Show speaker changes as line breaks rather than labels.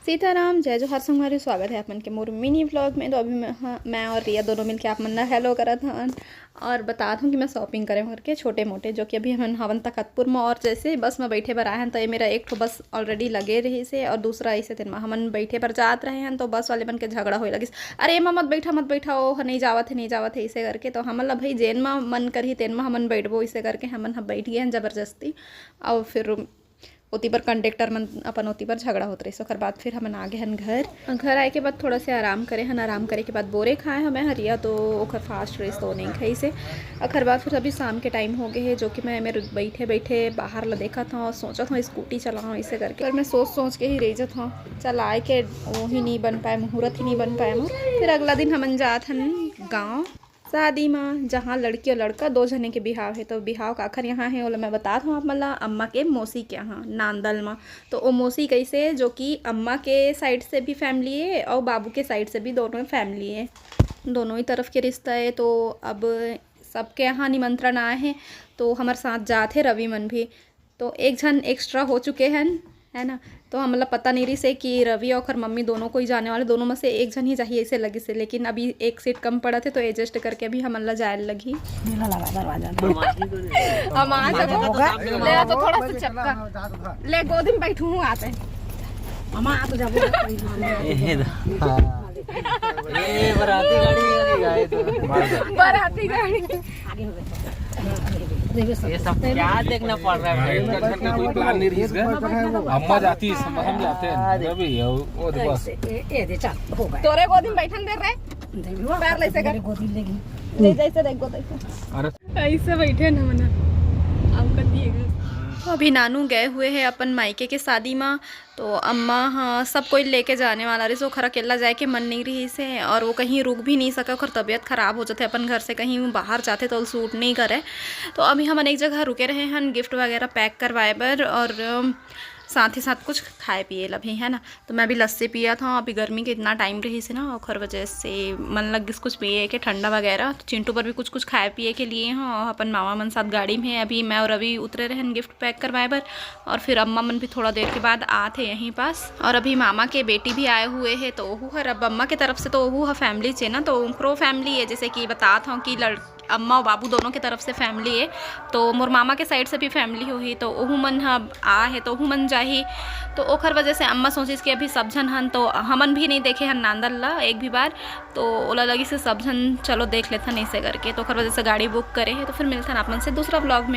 सीताराम जय जोहार संगवारी स्वागत है अपन के मोर मिनी व्लॉग में। तो अभी मैं और रिया दोनों मिलके आप मन हेलो करत हन और बता दूँ कि मैं शॉपिंग करे करके छोटे मोटे जो कि अभी हम हवन तखतपुर में और जैसे बस में बैठे बर आए हैं। तो ये मेरा एक तो बस ऑलरेडी लगे रही से और दूसरा ऐसे दिन में हमन बैठे पर जात रहे हैं तो बस वाले बन के झगड़ा होए लगिस, अरे एमा मत बैठा ओ नहीं जावत है ऐसे करके। तो हमन ला भाई जेन में मन करही तेन में हमन बैठबो ऐसे करके हमन बैठ गए हैं ज़बरदस्ती। और फिर ओती पर कंडक्टर मन अपन ओती पर झगड़ा होत रही। ओकर बाद फिर हमन आ गए हन घर आए के बाद थोड़ा से आराम करे हन। आराम करे के बाद बोरे खाए हमें हरिया तो ओकर फास्ट रेस तो नहीं खाई से। ओकर बाद फिर अभी शाम के टाइम हो गए है जो कि मैं मेरे बैठे बाहर ला देखा था और सोचा था स्कूटी चलाऊँ ऐसे करके। पर मैं सोच के ही रह जात हूँ चल आए के वो ही नहीं बन पाए, मुहूर्त ही नहीं बन पाए। फिर अगला दिन हमन जात हन गाँव शादी में, जहाँ लड़की और लड़का दो जने के बिहाव है। तो बिहाव का आखिर यहाँ है वो मैं बता दूँ आप मतलब अम्मा के मौसी के यहाँ नांदल में। तो वो मौसी कैसे जो कि अम्मा के साइड से भी फैमिली है और बाबू के साइड से भी दोनों फैमिली है, दोनों ही तरफ के रिश्ता है। तो अब सबके यहाँ निमंत्रण आए हैं तो हमारे साथ जाते रवि मन भी। तो एक जन एक्स्ट्रा हो चुके हैं है ना। तो हम मतलब पता नहीं रही से कि रवि और मम्मी दोनों को ही जाने वाले, दोनों में से एक जन ही चाहिए ऐसे लगी से। लेकिन अभी एक सीट कम पड़ा थे तो एडजस्ट करके अभी हम अल्लाह जाए लगी। ले तो थोड़ा सा चपका ले गोदी में बैठू हूँ आते बाराती गाड़ी
ये सब क्या देखना पड़ रहा है भाई। घर का कोई प्लान नहीं रही। अम्मा जाती हम जाते हैं अभी वो बस
ए दे चल हो गया तोरे गोदी में बैठन दे रहे पैर ले से कर गोदी लेगी ले जैसे देख गोदी अरे ऐसे बैठे ना मना अब कतिएगा। तो अभी नानू गए हुए हैं अपन मायके के शादी में। तो अम्मा हाँ सब कोई लेके जाने वाला रही। सो खरा अकेला जाए के मन नहीं रही से और वो कहीं रुक भी नहीं सका। और तबीयत ख़राब हो जाते अपन घर से कहीं बाहर जाते तो सूट नहीं करे। तो अभी हम एक जगह रुके रहे हैं गिफ्ट वगैरह पैक करवाए बर और साथ ही साथ कुछ खाए पिए लभी है ना। तो मैं भी लस्सी पिया था। अभी गर्मी के इतना टाइम रही से ना और वजह से मन लग कुछ पिए के ठंडा वगैरह। तो चिंटू पर भी कुछ खाए पिए के लिए हैं और अपन मामा मन साथ गाड़ी में है। अभी मैं और अभी उतरे रहे गिफ्ट पैक करवाए बर और फिर अम्मा मन भी थोड़ा देर के बाद आते यहीं पास। और अभी मामा के बेटी भी आए हुए हैं तो वह हर अब अम्मा के तरफ से तो वह फैमिली चाहिए ना। तो उनको फैमिली है जैसे कि बता था कि अम्मा और बाबू दोनों की तरफ से फैमिली है। तो मोर मामा के साइड से भी फैमिली हुई तो ओहू मन आ है तो ओहू मन जाही। तो ओखर वजह से अम्मा सोचिस कि अभी सब जन हन तो हमन भी नहीं देखे हन नांदल ला एक भी बार। तो ओला लगी से सब जन चलो देख लेते ऐसे करके। तो ओखर वजह से गाड़ी बुक करे है। तो फिर मिलते हैं आप मन से दूसरा ब्लॉग में।